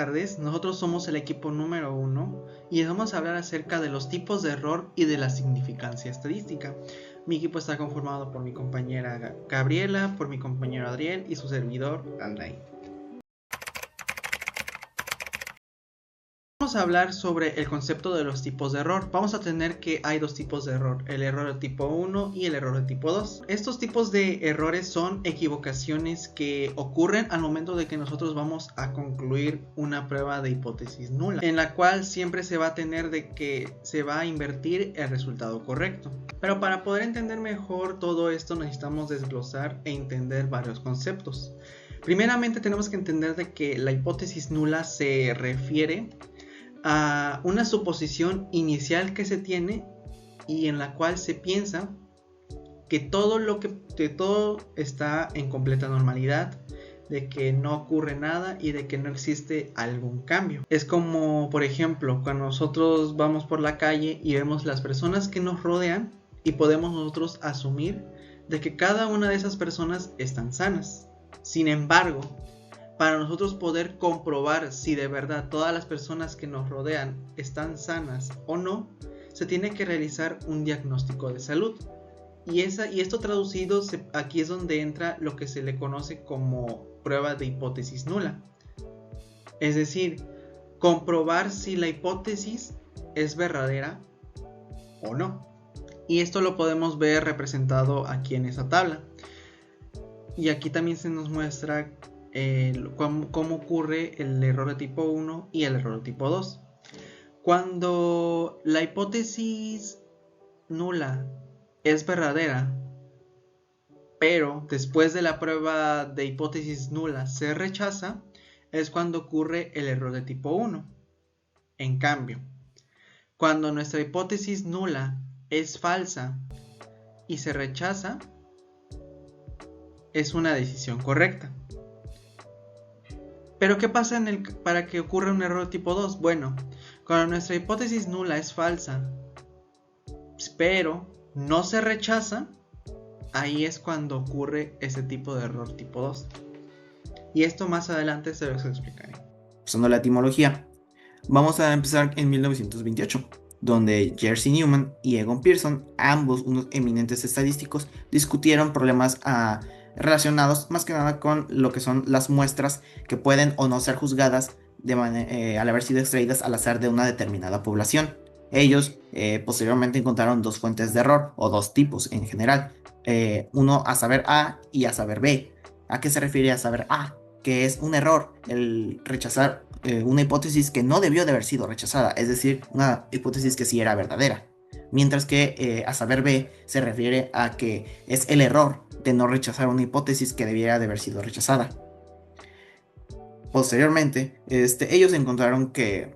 tardes, nosotros somos el equipo número 1 y vamos a hablar acerca de los tipos de error y de la significancia estadística. Mi equipo está conformado por mi compañera Gabriela, por mi compañero Adriel y su servidor Aldain. Vamos a hablar sobre el concepto de los tipos de error. Vamos a tener que hay dos tipos de error, el error de tipo 1 y el error de tipo 2. Estos tipos de errores son equivocaciones que ocurren al momento de que nosotros vamos a concluir una prueba de hipótesis nula, en la cual siempre se va a tener de que se va a invertir el resultado correcto. Pero para poder entender mejor todo esto necesitamos desglosar e entender varios conceptos. Primeramente tenemos que entender de que la hipótesis nula se refiere a una suposición inicial que se tiene y en la cual se piensa que todo está en completa normalidad, de que no ocurre nada y de que no existe algún cambio. Es como, por ejemplo, cuando nosotros vamos por la calle y vemos las personas que nos rodean y podemos nosotros asumir de que cada una de esas personas están sanas. Sin embargo, para nosotros poder comprobar si de verdad todas las personas que nos rodean están sanas o no, se tiene que realizar un diagnóstico de salud. Y esto traducido, aquí es donde entra lo que se le conoce como prueba de hipótesis nula. Es decir, comprobar si la hipótesis es verdadera o no. Y esto lo podemos ver representado aquí en esa tabla. Y aquí también se nos muestra cómo ocurre el error de tipo 1 y el error de tipo 2. Cuando la hipótesis nula es verdadera, pero después de la prueba de hipótesis nula se rechaza, es cuando ocurre el error de tipo 1. En cambio, cuando nuestra hipótesis nula es falsa y se rechaza, es una decisión correcta. Pero ¿qué pasa para que ocurra un error tipo 2? Bueno, cuando nuestra hipótesis nula es falsa, pero no se rechaza, ahí es cuando ocurre ese tipo de error tipo 2. Y esto más adelante se los explicaré. Usando la etimología, vamos a empezar en 1928, donde Jerzy Newman y Egon Pearson, ambos unos eminentes estadísticos, discutieron problemas relacionados más que nada con lo que son las muestras que pueden o no ser juzgadas al haber sido extraídas al azar de una determinada población. Ellos posteriormente encontraron dos fuentes de error, o dos tipos en general, uno a saber A y a saber B. ¿A qué se refiere a saber A? Que es un error el rechazar una hipótesis que no debió de haber sido rechazada, es decir, una hipótesis que sí era verdadera. Mientras que a saber B se refiere a que es el error de no rechazar una hipótesis que debiera de haber sido rechazada. Posteriormente, ellos encontraron que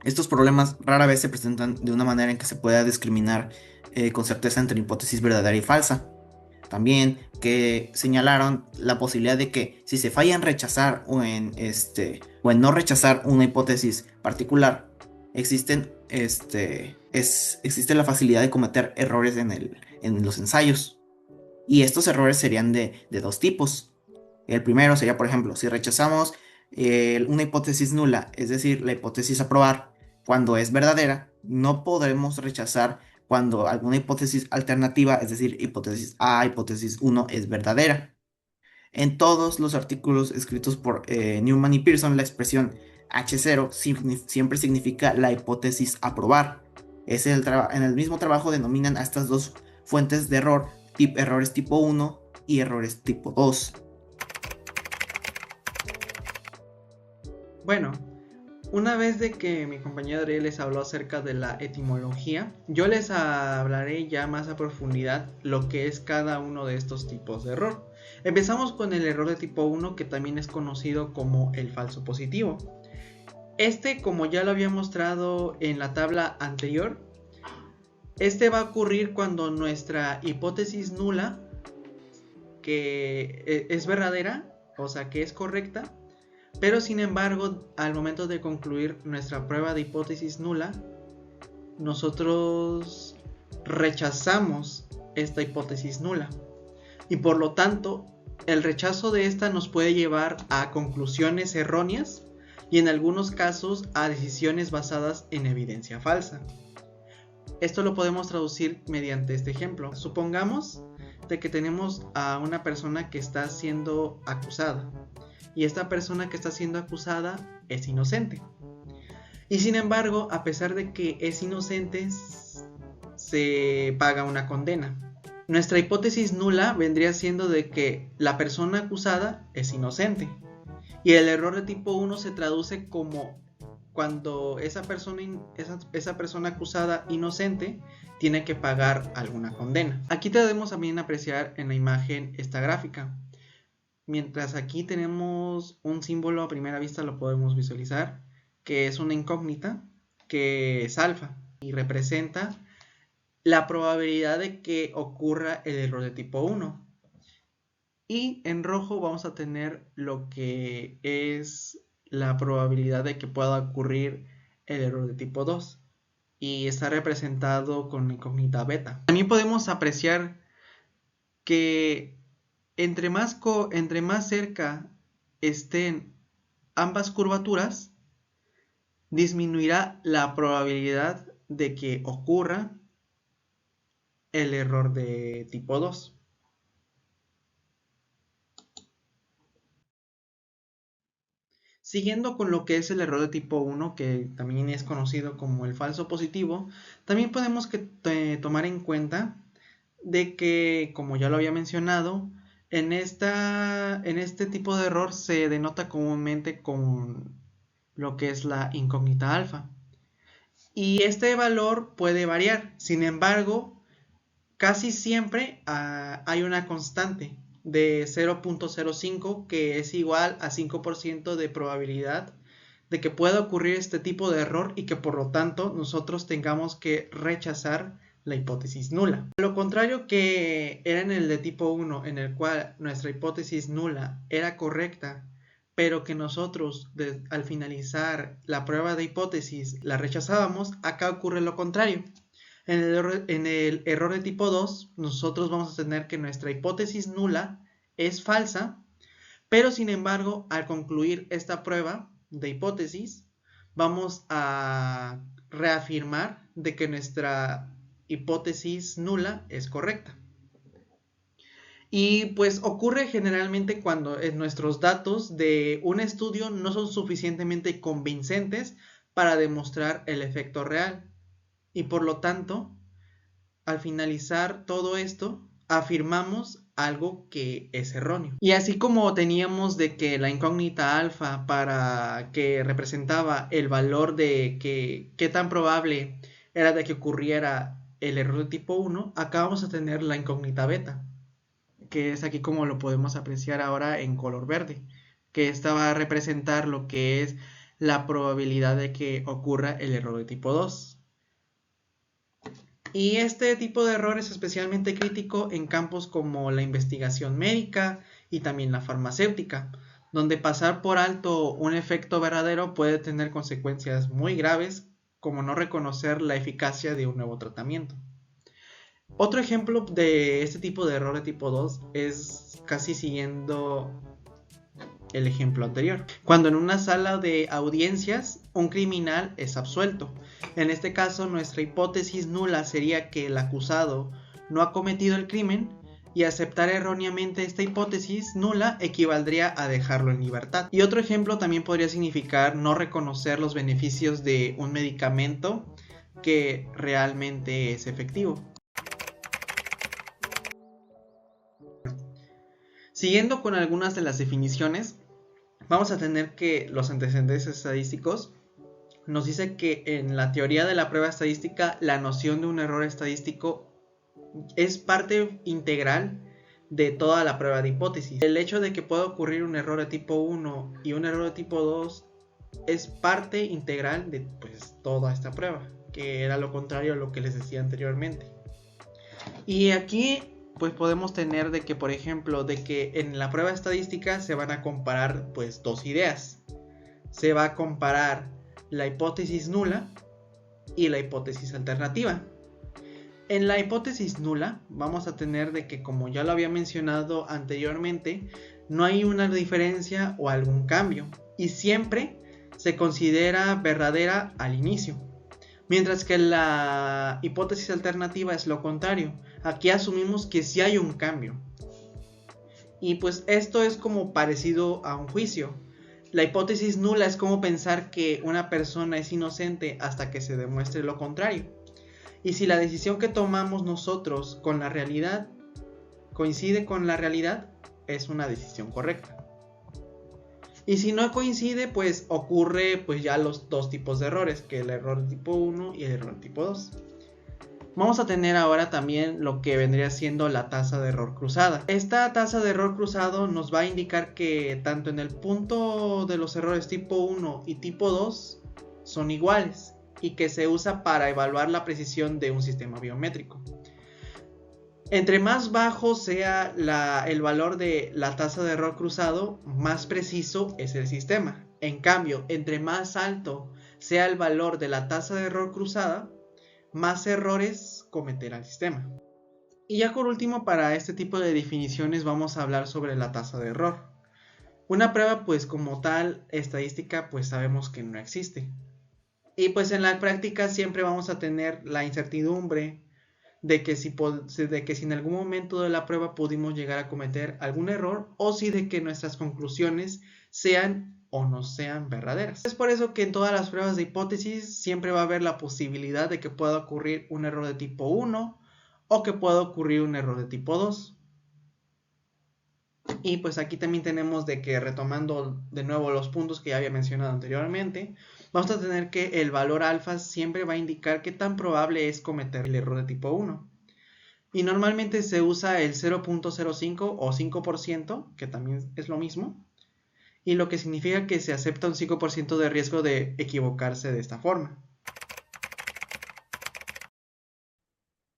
estos problemas rara vez se presentan de una manera en que se pueda discriminar con certeza entre hipótesis verdadera y falsa. También que señalaron la posibilidad de que si se falla en rechazar o en no rechazar una hipótesis particular, existe la facilidad de cometer errores en los ensayos. Y estos errores serían de dos tipos. El primero sería, por ejemplo, si rechazamos una hipótesis nula, es decir, la hipótesis a probar, cuando es verdadera, no podremos rechazar cuando alguna hipótesis alternativa, es decir, hipótesis A, hipótesis 1, es verdadera. En todos los artículos escritos por Newman y Pearson, la expresión H0 siempre significa la hipótesis a probar. En el mismo trabajo denominan a estas dos fuentes de error, errores tipo 1 y errores tipo 2. Bueno, una vez de que mi compañero Adriel les habló acerca de la etimología, yo les hablaré ya más a profundidad lo que es cada uno de estos tipos de error. Empezamos con el error de tipo 1, que también es conocido como el falso positivo. Como ya lo había mostrado en la tabla anterior, va a ocurrir cuando nuestra hipótesis nula, que es verdadera, o sea que es correcta, pero sin embargo, al momento de concluir nuestra prueba de hipótesis nula, nosotros rechazamos esta hipótesis nula. Y por lo tanto, el rechazo de esta nos puede llevar a conclusiones erróneas y en algunos casos a decisiones basadas en evidencia falsa. Esto lo podemos traducir mediante este ejemplo. Supongamos de que tenemos a una persona que está siendo acusada y esta persona que está siendo acusada es inocente. Y sin embargo, a pesar de que es inocente, se paga una condena. Nuestra hipótesis nula vendría siendo de que la persona acusada es inocente. Y el error de tipo 1 se traduce como cuando esa persona acusada inocente tiene que pagar alguna condena. Aquí podemos también apreciar en la imagen esta gráfica. Mientras aquí tenemos un símbolo a primera vista, lo podemos visualizar, que es una incógnita, que es alfa y representa la probabilidad de que ocurra el error de tipo 1. Y en rojo vamos a tener lo que es la probabilidad de que pueda ocurrir el error de tipo 2. Y está representado con la incógnita beta. También podemos apreciar que entre más cerca estén ambas curvaturas, disminuirá la probabilidad de que ocurra el error de tipo 2. Siguiendo con lo que es el error de tipo 1, que también es conocido como el falso positivo, también podemos tomar en cuenta de que, como ya lo había mencionado, en este tipo de error se denota comúnmente con lo que es la incógnita alfa. Y este valor puede variar, sin embargo, casi siempre hay una constante de 0.05 que es igual a 5% de probabilidad de que pueda ocurrir este tipo de error y que por lo tanto nosotros tengamos que rechazar la hipótesis nula. Lo contrario que era en el de tipo 1, en el cual nuestra hipótesis nula era correcta, pero que nosotros al finalizar la prueba de hipótesis la rechazábamos, acá ocurre lo contrario. En el error de tipo 2, nosotros vamos a tener que nuestra hipótesis nula es falsa, pero sin embargo, al concluir esta prueba de hipótesis, vamos a reafirmar de que nuestra hipótesis nula es correcta. Y pues ocurre generalmente cuando nuestros datos de un estudio no son suficientemente convincentes para demostrar el efecto real. Y por lo tanto, al finalizar todo esto, afirmamos algo que es erróneo. Y así como teníamos de que la incógnita alfa para que representaba el valor de qué tan probable era de que ocurriera el error de tipo 1, acá vamos a tener la incógnita beta, que es aquí como lo podemos apreciar ahora en color verde, que esta va a representar lo que es la probabilidad de que ocurra el error de tipo 2. Y este tipo de error es especialmente crítico en campos como la investigación médica y también la farmacéutica, donde pasar por alto un efecto verdadero puede tener consecuencias muy graves, como no reconocer la eficacia de un nuevo tratamiento. Otro ejemplo de este tipo de error de tipo 2 es casi siguiendo el ejemplo anterior. Cuando en una sala de audiencias un criminal es absuelto. En este caso, nuestra hipótesis nula sería que el acusado no ha cometido el crimen y aceptar erróneamente esta hipótesis nula equivaldría a dejarlo en libertad. Y otro ejemplo también podría significar no reconocer los beneficios de un medicamento que realmente es efectivo. Siguiendo con algunas de las definiciones, vamos a tener que los antecedentes estadísticos nos dice que en la teoría de la prueba estadística la noción de un error estadístico es parte integral de toda la prueba de hipótesis. El hecho de que pueda ocurrir un error de tipo 1 y un error de tipo 2 es parte integral de toda esta prueba, que era lo contrario a lo que les decía anteriormente. Y aquí pues podemos tener de que, por ejemplo, de que en la prueba estadística se van a comparar dos ideas. Se va a comparar la hipótesis nula y la hipótesis alternativa. En la hipótesis nula vamos a tener de que, como ya lo había mencionado anteriormente, no hay una diferencia o algún cambio y siempre se considera verdadera al inicio. Mientras que la hipótesis alternativa es lo contrario. Aquí asumimos que sí hay un cambio. Y pues esto es como parecido a un juicio. La hipótesis nula es como pensar que una persona es inocente hasta que se demuestre lo contrario. Y si la decisión que tomamos nosotros con la realidad coincide con la realidad, es una decisión correcta. Y si no coincide, pues ocurre pues ya los dos tipos de errores, que el error tipo 1 y el error tipo 2. Vamos a tener ahora también lo que vendría siendo la tasa de error cruzada. Esta tasa de error cruzado nos va a indicar que tanto en el punto de los errores tipo 1 y tipo 2 son iguales y que se usa para evaluar la precisión de un sistema biométrico. Entre más bajo sea el valor de la tasa de error cruzado, más preciso es el sistema. En cambio, entre más alto sea el valor de la tasa de error cruzada, más errores cometerá el sistema. Y ya por último, para este tipo de definiciones vamos a hablar sobre la tasa de error. Una prueba pues como tal estadística pues sabemos que no existe. Y pues en la práctica siempre vamos a tener la incertidumbre de que si en algún momento de la prueba pudimos llegar a cometer algún error o si de que nuestras conclusiones sean o no sean verdaderas. Es por eso que en todas las pruebas de hipótesis siempre va a haber la posibilidad de que pueda ocurrir un error de tipo 1 o que pueda ocurrir un error de tipo 2. Y pues aquí también tenemos de que, retomando de nuevo los puntos que ya había mencionado anteriormente, vamos a tener que el valor alfa siempre va a indicar qué tan probable es cometer el error de tipo 1. Y normalmente se usa el 0.05 o 5%, que también es lo mismo, y lo que significa que se acepta un 5% de riesgo de equivocarse de esta forma.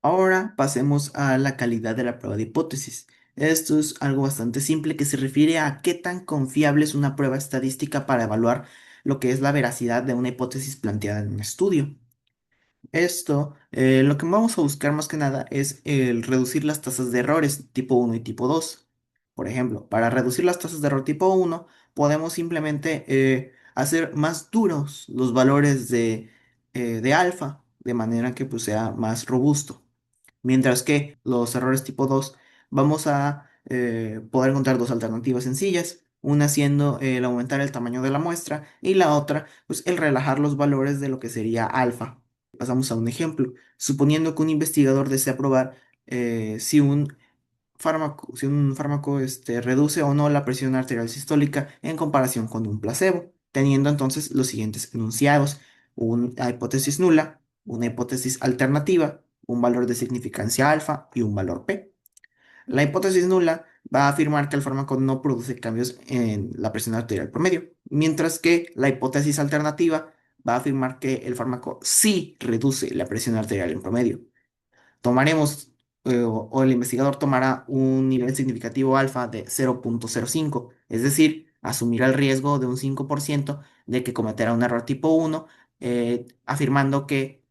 Ahora pasemos a la calidad de la prueba de hipótesis. Esto es algo bastante simple que se refiere a qué tan confiable es una prueba estadística para evaluar lo que es la veracidad de una hipótesis planteada en un estudio. Esto, lo que vamos a buscar más que nada es el reducir las tasas de errores tipo uno y tipo 2. Por ejemplo, para reducir las tasas de error tipo uno, podemos simplemente hacer más duros los valores de alfa, de manera que pues, sea más robusto. Mientras que los errores tipo 2 vamos a poder encontrar dos alternativas sencillas. Una siendo el aumentar el tamaño de la muestra y la otra, pues el relajar los valores de lo que sería alfa. Pasamos a un ejemplo. Suponiendo que un investigador desea probar si un fármaco reduce o no la presión arterial sistólica en comparación con un placebo, teniendo entonces los siguientes enunciados: una hipótesis nula, una hipótesis alternativa, un valor de significancia alfa y un valor p. La hipótesis nula va a afirmar que el fármaco no produce cambios en la presión arterial promedio, mientras que la hipótesis alternativa va a afirmar que el fármaco sí reduce la presión arterial en promedio. Tomaremos, o el investigador tomará un nivel significativo alfa de 0.05, es decir, asumirá el riesgo de un 5% de que cometerá un error tipo 1, afirmando que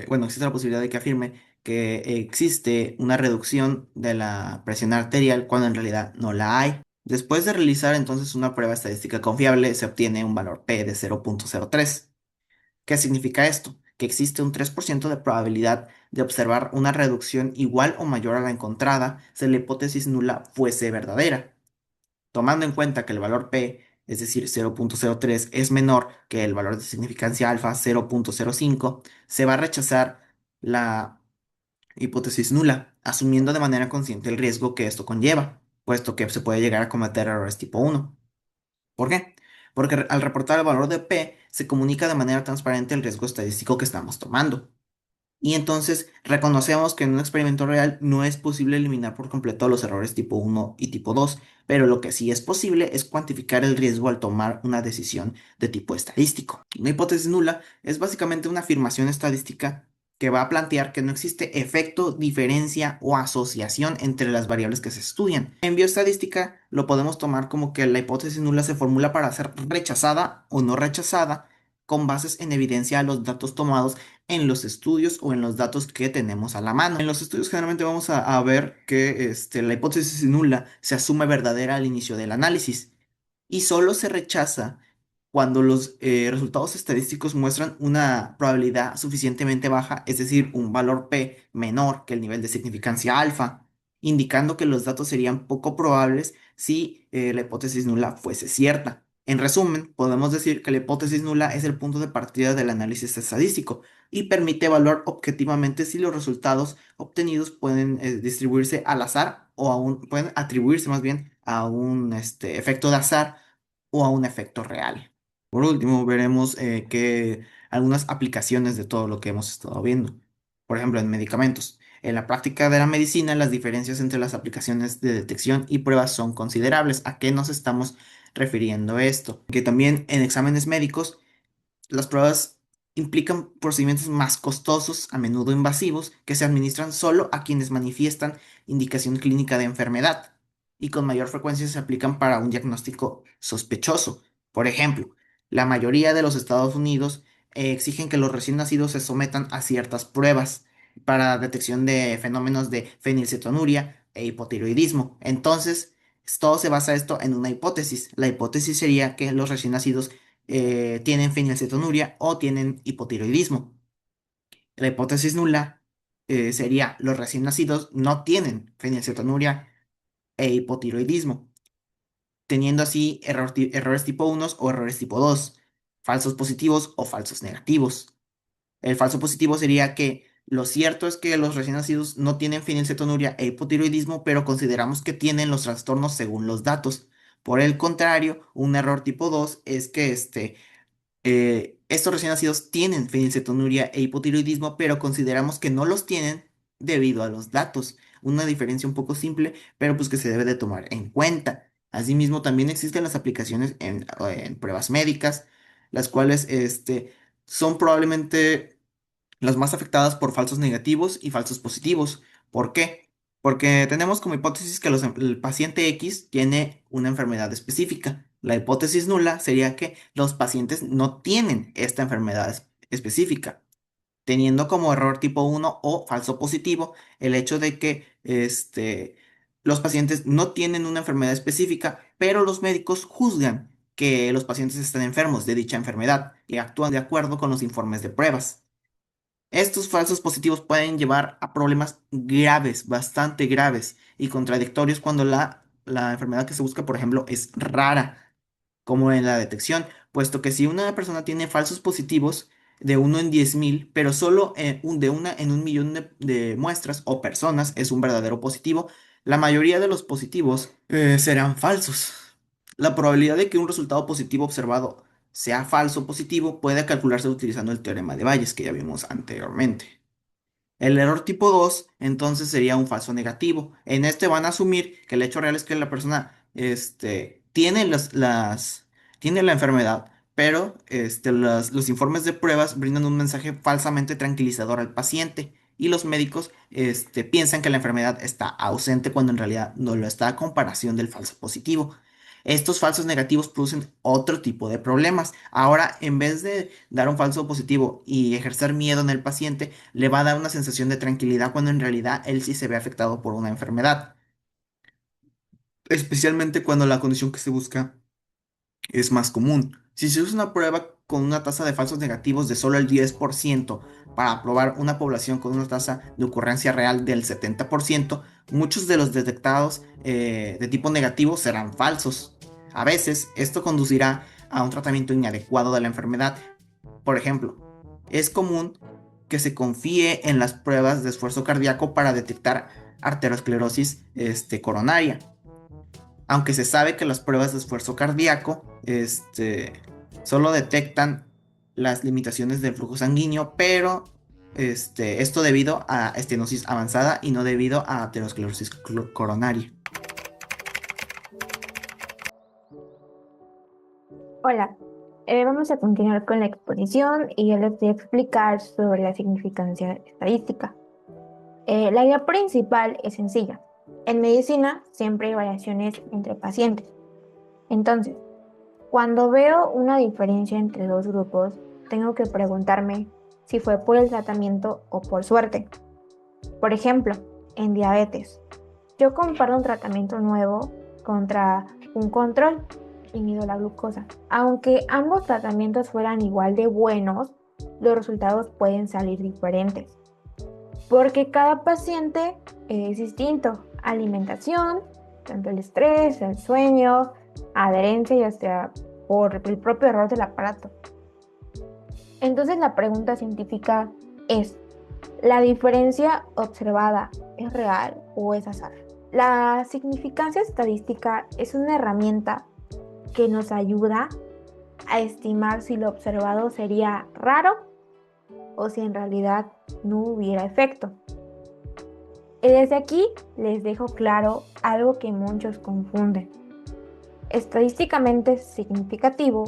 bueno, existe la posibilidad de que afirme que existe una reducción de la presión arterial cuando en realidad no la hay. Después de realizar entonces una prueba estadística confiable, se obtiene un valor P de 0.03. ¿Qué significa esto? Que existe un 3% de probabilidad de observar una reducción igual o mayor a la encontrada si la hipótesis nula fuese verdadera. Tomando en cuenta que el valor P, es decir, 0.03, es menor que el valor de significancia alfa, 0.05, se va a rechazar la hipótesis nula, asumiendo de manera consciente el riesgo que esto conlleva, puesto que se puede llegar a cometer errores tipo 1. ¿Por qué? Porque al reportar el valor de P, se comunica de manera transparente el riesgo estadístico que estamos tomando. Y entonces reconocemos que en un experimento real no es posible eliminar por completo los errores tipo 1 y tipo 2, pero lo que sí es posible es cuantificar el riesgo al tomar una decisión de tipo estadístico. Una hipótesis nula es básicamente una afirmación estadística que va a plantear que no existe efecto, diferencia o asociación entre las variables que se estudian. En bioestadística lo podemos tomar como que la hipótesis nula se formula para ser rechazada o no rechazada con bases en evidencia a los datos tomados en los estudios o en los datos que tenemos a la mano. En los estudios generalmente vamos a ver que la hipótesis nula se asume verdadera al inicio del análisis y solo se rechaza cuando los resultados estadísticos muestran una probabilidad suficientemente baja, es decir, un valor P menor que el nivel de significancia alfa, indicando que los datos serían poco probables si la hipótesis nula fuese cierta. En resumen, podemos decir que la hipótesis nula es el punto de partida del análisis estadístico y permite evaluar objetivamente si los resultados obtenidos pueden distribuirse al azar o pueden atribuirse más bien a un efecto de azar o a un efecto real. Por último, veremos algunas aplicaciones de todo lo que hemos estado viendo. Por ejemplo, en medicamentos. En la práctica de la medicina, las diferencias entre las aplicaciones de detección y pruebas son considerables. ¿A qué nos estamos refiriendo esto? Que también en exámenes médicos las pruebas implican procedimientos más costosos, a menudo invasivos, que se administran solo a quienes manifiestan indicación clínica de enfermedad y con mayor frecuencia se aplican para un diagnóstico sospechoso. Por ejemplo, la mayoría de los Estados Unidos exigen que los recién nacidos se sometan a ciertas pruebas para detección de fenómenos de fenilcetonuria e hipotiroidismo. Entonces, todo se basa esto en una hipótesis. La hipótesis sería que los recién nacidos tienen fenilcetonuria o tienen hipotiroidismo. La hipótesis nula sería los recién nacidos no tienen fenilcetonuria e hipotiroidismo, teniendo así errores tipo 1 o errores tipo 2, falsos positivos o falsos negativos. El falso positivo sería que lo cierto es que los recién nacidos no tienen fenilcetonuria e hipotiroidismo, pero consideramos que tienen los trastornos según los datos. Por el contrario, un error tipo 2 es que estos recién nacidos tienen fenilcetonuria e hipotiroidismo, pero consideramos que no los tienen debido a los datos. Una diferencia un poco simple, pero pues que se debe de tomar en cuenta. Asimismo, también existen las aplicaciones en pruebas médicas, las cuales son probablemente las más afectadas por falsos negativos y falsos positivos. ¿Por qué? Porque tenemos como hipótesis que el paciente X tiene una enfermedad específica. La hipótesis nula sería que los pacientes no tienen esta enfermedad específica, teniendo como error tipo 1 o falso positivo el hecho de que los pacientes no tienen una enfermedad específica, pero los médicos juzgan que los pacientes están enfermos de dicha enfermedad y actúan de acuerdo con los informes de pruebas. Estos falsos positivos pueden llevar a problemas graves, bastante graves y contradictorios cuando la enfermedad que se busca, por ejemplo, es rara, como en la detección, puesto que si una persona tiene falsos positivos de 1 en 10.000, pero solo de 1 en 1 millón de muestras o personas es un verdadero positivo, la mayoría de los positivos serán falsos. La probabilidad de que un resultado positivo observado sea falso o positivo puede calcularse utilizando el teorema de Bayes que ya vimos anteriormente. El error tipo 2 entonces sería un falso negativo. En este van a asumir que el hecho real es que la persona tiene tiene la enfermedad, pero los informes de pruebas brindan un mensaje falsamente tranquilizador al paciente y los médicos piensan que la enfermedad está ausente cuando en realidad no lo está a comparación del falso positivo. Estos falsos negativos producen otro tipo de problemas. Ahora, en vez de dar un falso positivo y ejercer miedo en el paciente, le va a dar una sensación de tranquilidad cuando en realidad él sí se ve afectado por una enfermedad, especialmente cuando la condición que se busca es más común. Si se usa una prueba con una tasa de falsos negativos de solo el 10% para probar una población con una tasa de ocurrencia real del 70%, muchos de los detectados de tipo negativo serán falsos. A veces esto conducirá a un tratamiento inadecuado de la enfermedad. Por ejemplo, es común que se confíe en las pruebas de esfuerzo cardíaco para detectar arteriosclerosis coronaria, aunque se sabe que las pruebas de esfuerzo cardíaco solo detectan las limitaciones del flujo sanguíneo, pero esto debido a estenosis avanzada y no debido a aterosclerosis coronaria. Hola, vamos a continuar con la exposición y yo les voy a explicar sobre la significancia estadística. La idea principal es sencilla. En medicina siempre hay variaciones entre pacientes. Entonces, cuando veo una diferencia entre dos grupos, tengo que preguntarme si fue por el tratamiento o por suerte. Por ejemplo, en diabetes, yo comparo un tratamiento nuevo contra un control. definido la glucosa. Aunque ambos tratamientos fueran igual de buenos, los resultados pueden salir diferentes, porque cada paciente es distinto. Alimentación, tanto el estrés, el sueño, adherencia y hasta por el propio error del aparato. Entonces la pregunta científica es, ¿la diferencia observada es real o es azar? La significancia estadística es una herramienta que nos ayuda a estimar si lo observado sería raro o si en realidad no hubiera efecto. Y desde aquí les dejo claro algo que muchos confunden. Estadísticamente significativo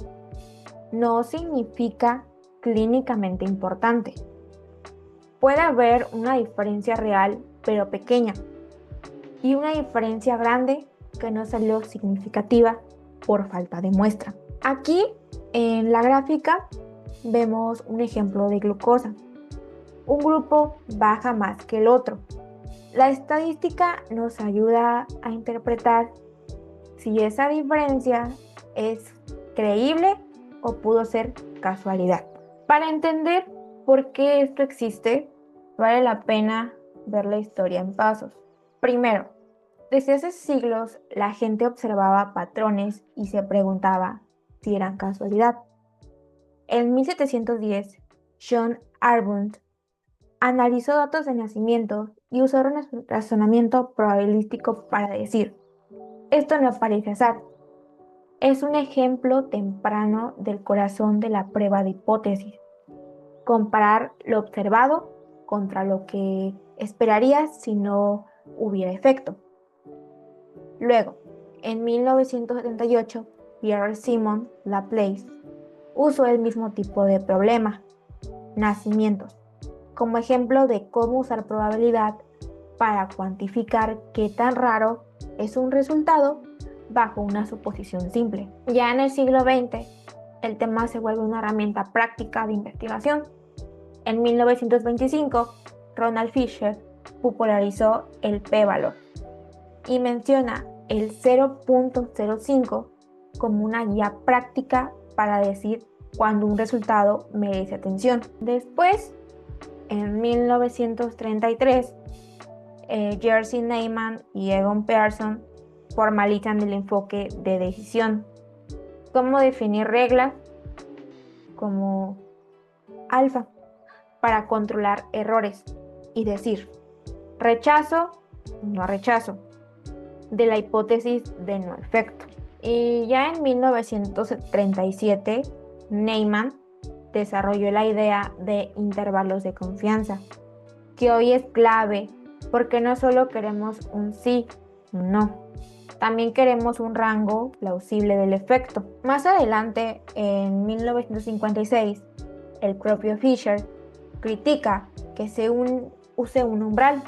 no significa clínicamente importante. Puede haber una diferencia real pero pequeña y una diferencia grande que no salió significativa por falta de muestra. Aquí en la gráfica vemos un ejemplo de glucosa. Un grupo baja más que el otro. La estadística nos ayuda a interpretar si esa diferencia es creíble o pudo ser casualidad. Para entender por qué esto existe, vale la pena ver la historia en pasos. Primero, desde hace siglos la gente observaba patrones y se preguntaba si eran casualidad. En 1710, John Arbuthnot analizó datos de nacimiento y usó un razonamiento probabilístico para decir, esto no parece azar. Es un ejemplo temprano del corazón de la prueba de hipótesis. Comparar lo observado contra lo que esperarías si no hubiera efecto. Luego, en 1978, Pierre Simon Laplace usó el mismo tipo de problema, nacimientos, como ejemplo de cómo usar probabilidad para cuantificar qué tan raro es un resultado bajo una suposición simple. Ya en el siglo XX, el tema se vuelve una herramienta práctica de investigación. En 1925, Ronald Fisher popularizó el p-valor y menciona el 0.05 como una guía práctica para decir cuando un resultado merece atención. Después, en 1933, Jerzy Neyman y Egon Pearson formalizan el enfoque de decisión. Cómo definir reglas como alfa para controlar errores y decir rechazo, no rechazo, de la hipótesis de no efecto. Y ya en 1937, Neyman desarrolló la idea de intervalos de confianza, que hoy es clave porque no solo queremos un sí, un no, también queremos un rango plausible del efecto. Más adelante, en 1956, el propio Fisher critica que se use un umbral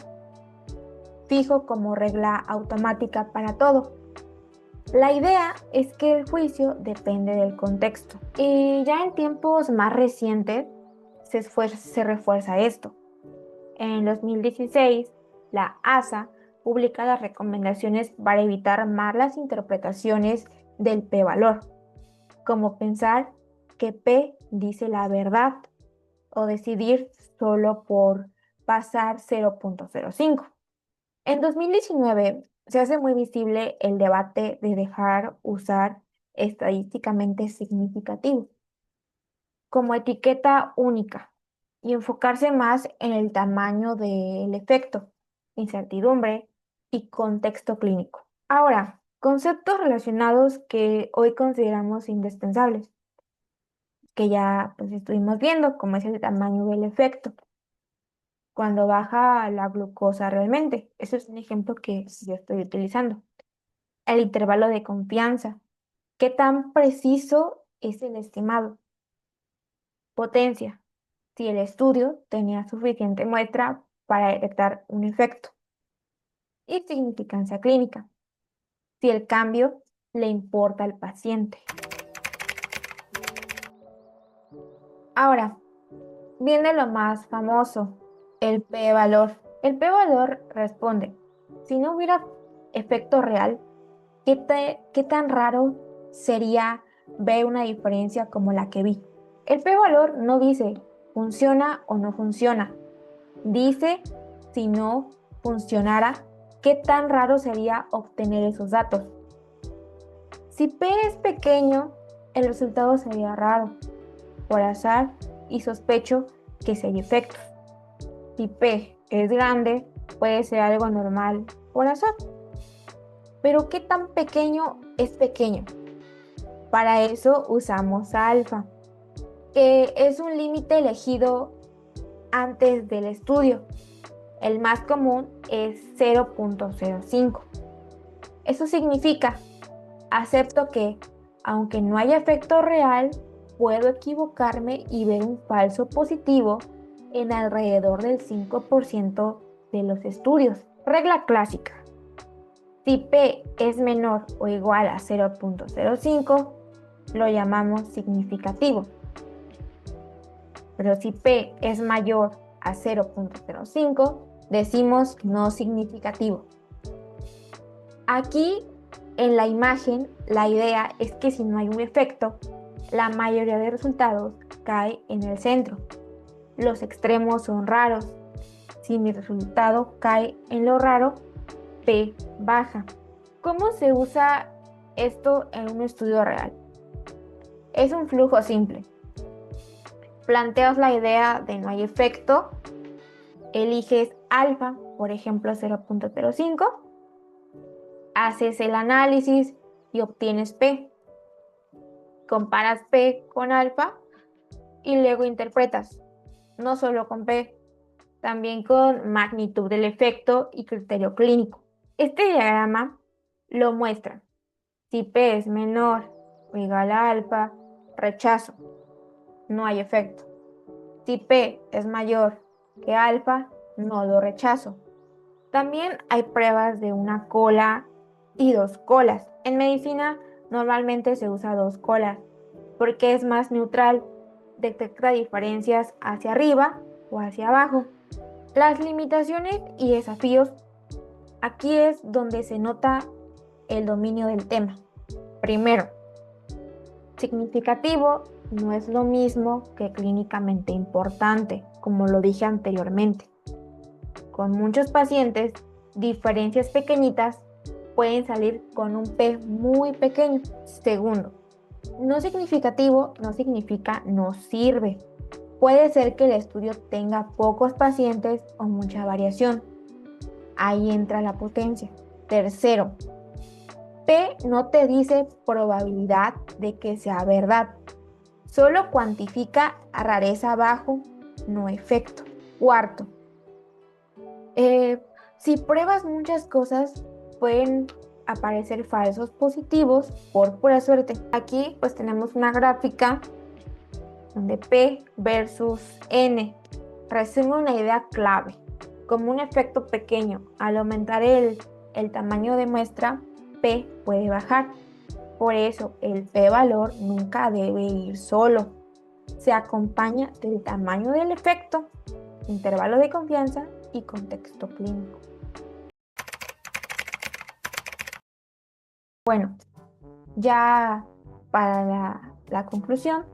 fijo como regla automática para todo. La idea es que el juicio depende del contexto. Y ya en tiempos más recientes se refuerza esto. En 2016, la ASA publica las recomendaciones para evitar malas interpretaciones del p-valor, como pensar que p dice la verdad o decidir solo por pasar 0.05. En 2019 se hace muy visible el debate de dejar usar estadísticamente significativo como etiqueta única y enfocarse más en el tamaño del efecto, incertidumbre y contexto clínico. Ahora, conceptos relacionados que hoy consideramos indispensables, que ya pues, estuvimos viendo, como es el tamaño del efecto, cuando baja la glucosa realmente. Ese es un ejemplo que yo estoy utilizando. El intervalo de confianza. ¿Qué tan preciso es el estimado? Potencia. Si el estudio tenía suficiente muestra para detectar un efecto. Y significancia clínica. Si el cambio le importa al paciente. Ahora, viene lo más famoso, el p-valor. El p-valor responde, si no hubiera efecto real, ¿qué tan raro sería ver una diferencia como la que vi. El p-valor no dice funciona o no funciona, dice si no funcionara, qué tan raro sería obtener esos datos. Si p es pequeño, el resultado sería raro, por azar, y sospecho que sí hay efectos. Si p es grande, puede ser algo normal, por azar. Pero ¿qué tan pequeño es pequeño? Para eso usamos alfa, que es un límite elegido antes del estudio. El más común es 0.05. Eso significa, acepto que, aunque no haya efecto real, puedo equivocarme y ver un falso positivo en alrededor del 5% de los estudios. Regla clásica. Si p es menor o igual a 0.05, lo llamamos significativo. Pero si p es mayor a 0.05, decimos no significativo. Aquí en la imagen, la idea es que si no hay un efecto, la mayoría de resultados cae en el centro. Los extremos son raros. Si mi resultado cae en lo raro, p baja. ¿Cómo se usa esto en un estudio real? Es un flujo simple. Planteas la idea de no hay efecto, eliges alfa, por ejemplo 0.05, haces el análisis y obtienes p. Comparas p con alfa y luego interpretas, no solo con p, también con magnitud del efecto y criterio clínico. Este diagrama lo muestra. Si p es menor o igual a alfa, rechazo, no hay efecto. Si p es mayor que alfa, no lo rechazo. También hay pruebas de una cola y dos colas. En medicina normalmente se usa dos colas porque es más neutral, detecta diferencias hacia arriba o hacia abajo. Las limitaciones y desafíos, aquí es donde se nota el dominio del tema. Primero, significativo no es lo mismo que clínicamente importante, como lo dije anteriormente. Con muchos pacientes, diferencias pequeñitas pueden salir con un p muy pequeño. Segundo, no significativo no significa no sirve. Puede ser que el estudio tenga pocos pacientes o mucha variación. Ahí entra la potencia. Tercero, p no te dice probabilidad de que sea verdad. Solo cuantifica a rareza bajo, no efecto. Cuarto, si pruebas muchas cosas, pueden aparecer falsos positivos por pura suerte. Aquí pues tenemos una gráfica donde P versus N resume una idea clave. Como un efecto pequeño, al aumentar el tamaño de muestra, P puede bajar. Por eso el p-valor nunca debe ir solo. Se acompaña del tamaño del efecto, intervalo de confianza y contexto clínico. Bueno, ya para la conclusión,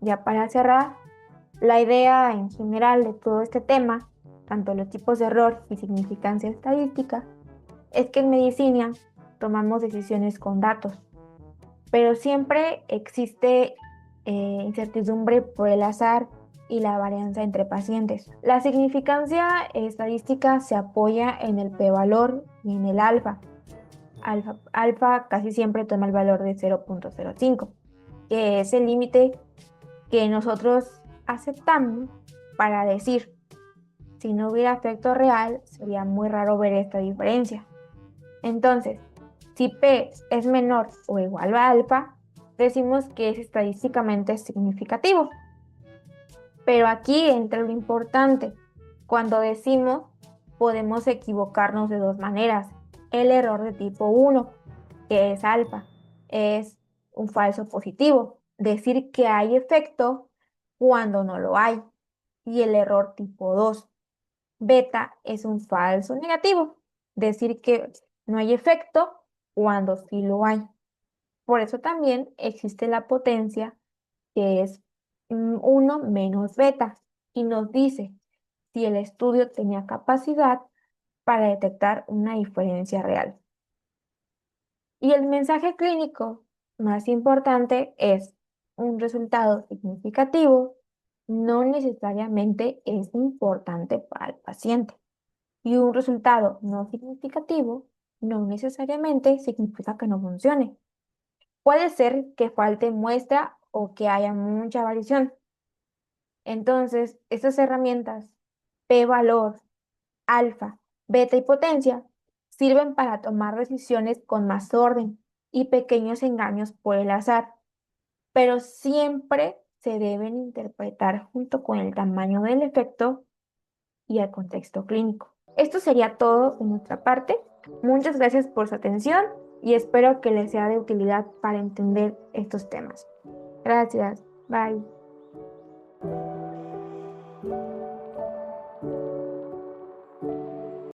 ya para cerrar, la idea en general de todo este tema, tanto los tipos de error y significancia estadística, es que en medicina tomamos decisiones con datos, pero siempre existe incertidumbre por el azar y la varianza entre pacientes. La significancia estadística se apoya en el p-valor y en el alfa. Alfa casi siempre toma el valor de 0.05, que es el límite que nosotros aceptamos para decir, si no hubiera efecto real, sería muy raro ver esta diferencia. Entonces, si p es menor o igual a alfa, decimos que es estadísticamente significativo. Pero aquí entra lo importante. Cuando decimos, podemos equivocarnos de dos maneras. El error de tipo 1, que es alfa, es un falso positivo, decir que hay efecto cuando no lo hay. Y el error tipo 2, beta, es un falso negativo, decir que no hay efecto cuando sí lo hay. Por eso también existe la potencia que es 1 menos beta y nos dice si el estudio tenía capacidad para detectar una diferencia real. Y el mensaje clínico más importante es un resultado significativo no necesariamente es importante para el paciente. Y un resultado no significativo no necesariamente significa que no funcione. Puede ser que falte muestra o que haya mucha variación. Entonces, estas herramientas, p-valor, alfa, beta y potencia, sirven para tomar decisiones con más orden y pequeños engaños por el azar, pero siempre se deben interpretar junto con el tamaño del efecto y el contexto clínico. Esto sería todo de nuestra parte. Muchas gracias por su atención y espero que les sea de utilidad para entender estos temas. Gracias. Bye.